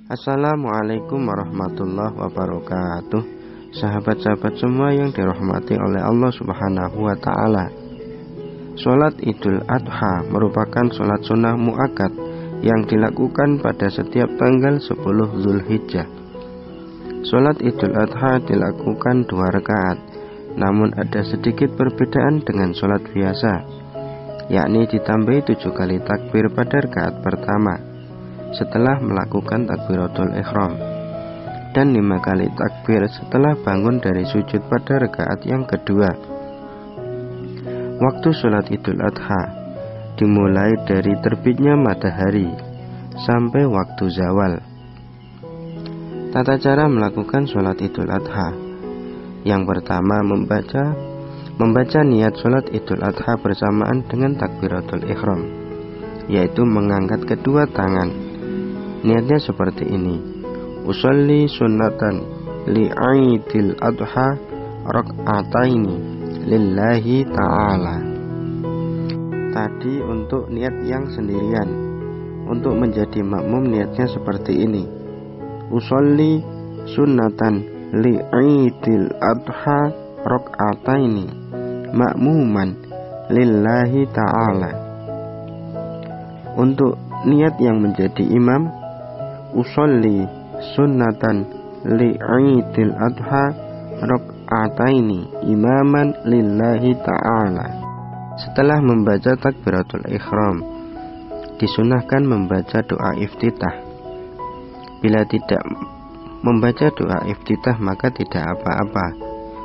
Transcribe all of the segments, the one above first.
Assalamualaikum warahmatullahi wabarakatuh. Sahabat-sahabat semua yang dirahmati oleh Allah Subhanahu wa ta'ala. Sholat Idul Adha merupakan sholat sunnah muakkad yang dilakukan pada setiap tanggal 10 Zulhijjah. Sholat Idul Adha dilakukan 2 rakaat, namun ada sedikit perbedaan dengan sholat biasa, yakni ditambahi 7 kali takbir pada rakaat pertama setelah melakukan takbiratul ihram, dan 5 kali takbir setelah bangun dari sujud pada rakaat yang kedua. Waktu sholat Idul Adha dimulai dari terbitnya matahari sampai waktu zawal. Tata cara melakukan sholat Idul Adha: yang pertama, membaca niat sholat Idul Adha bersamaan dengan takbiratul ihram, yaitu mengangkat kedua tangan. Niatnya seperti ini: usolli sunnatan li'aidil adha rak'ataini lillahi ta'ala. Tadi untuk niat yang sendirian. Untuk menjadi makmum niatnya seperti ini: usolli sunnatan li'aidil adha rak'ataini makmuman lillahi ta'ala. Untuk niat yang menjadi imam: usolli sunnatan li'aidil adha rak'ataini imaman lillahi ta'ala. Setelah membaca takbiratul ihram, disunahkan membaca doa iftitah. Bila tidak membaca doa iftitah maka tidak apa-apa,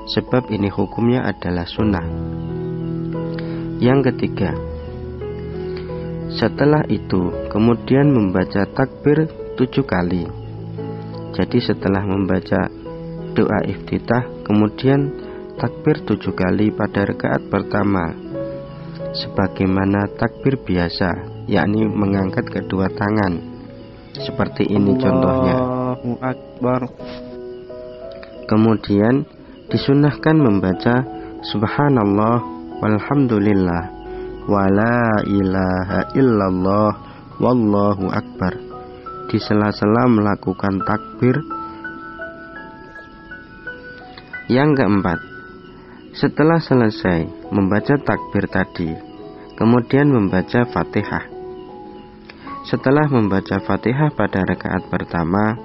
sebab ini hukumnya adalah sunnah. Yang ketiga, setelah itu kemudian membaca takbir 7 kali. Jadi setelah membaca doa iftitah kemudian takbir 7 kali pada rakaat pertama, sebagaimana takbir biasa, yakni mengangkat kedua tangan. Seperti ini contohnya. Allahu Akbar. Kemudian disunahkan membaca subhanallah walhamdulillah wala ilaha illallah wallahu akbar di sela-sela melakukan takbir. Yang keempat, setelah selesai membaca takbir tadi, kemudian membaca Fatihah. Setelah membaca Fatihah pada rakaat pertama,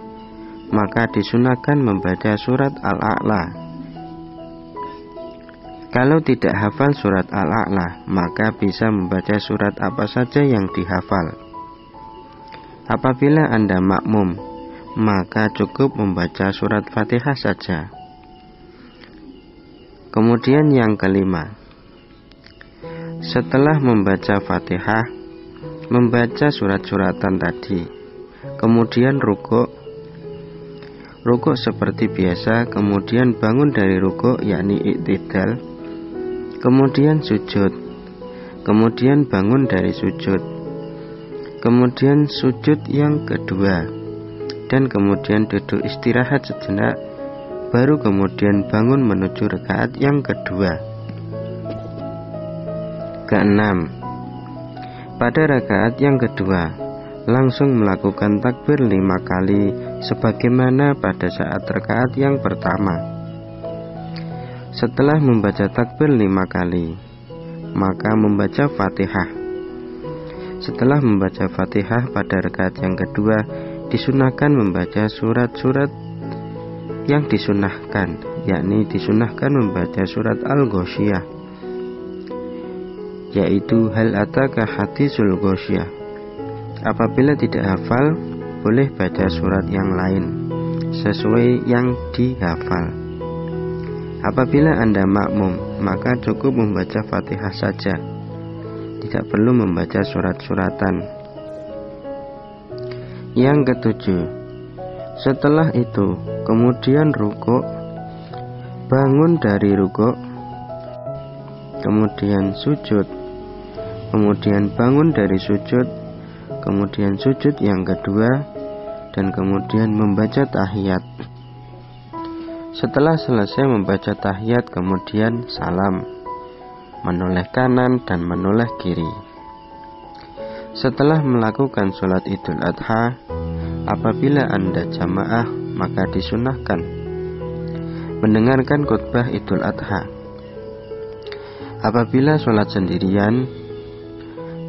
maka disunahkan membaca surat Al-A'la. Kalau tidak hafal surat Al-A'la, maka bisa membaca surat apa saja yang dihafal. Apabila Anda makmum, maka cukup membaca surat Fatihah saja. Kemudian yang kelima, setelah membaca Fatihah, membaca surat-suratan tadi, kemudian rukuk seperti biasa, kemudian bangun dari rukuk yakni i'tidal, kemudian sujud, kemudian bangun dari sujud, kemudian sujud yang kedua, dan kemudian duduk istirahat sejenak, baru kemudian bangun menuju rakaat yang kedua. Keenam, pada rakaat yang kedua langsung melakukan takbir 5 kali sebagaimana pada saat rakaat yang pertama. Setelah membaca takbir 5 kali, maka membaca Fatihah. Setelah membaca Fatihah pada rakaat yang kedua, disunahkan membaca surat-surat yang disunahkan, yakni disunahkan membaca surat Al-Ghasyiyah, yaitu hal ataka hadisul Ghasyiyah. Apabila tidak hafal, boleh baca surat yang lain sesuai yang dihafal. Apabila Anda makmum, maka cukup membaca Fatihah saja, tidak perlu membaca surat-suratan. Yang ketujuh, setelah itu kemudian rukuk, bangun dari rukuk, kemudian sujud, kemudian bangun dari sujud, kemudian sujud yang kedua, dan kemudian membaca tahiyat. Setelah selesai membaca tahiyat, kemudian salam, menoleh kanan dan menoleh kiri. Setelah melakukan sholat Idul Adha, Apabila Anda jamaah, maka disunahkan mendengarkan khutbah Idul Adha. Apabila sholat sendirian,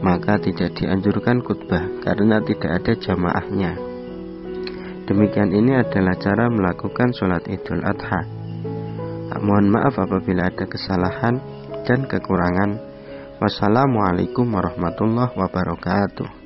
maka tidak dianjurkan khutbah karena tidak ada jamaahnya. Demikian ini adalah cara melakukan sholat Idul Adha. Mohon maaf apabila ada kesalahan dan kekurangan. Wassalamualaikum warahmatullahi wabarakatuh.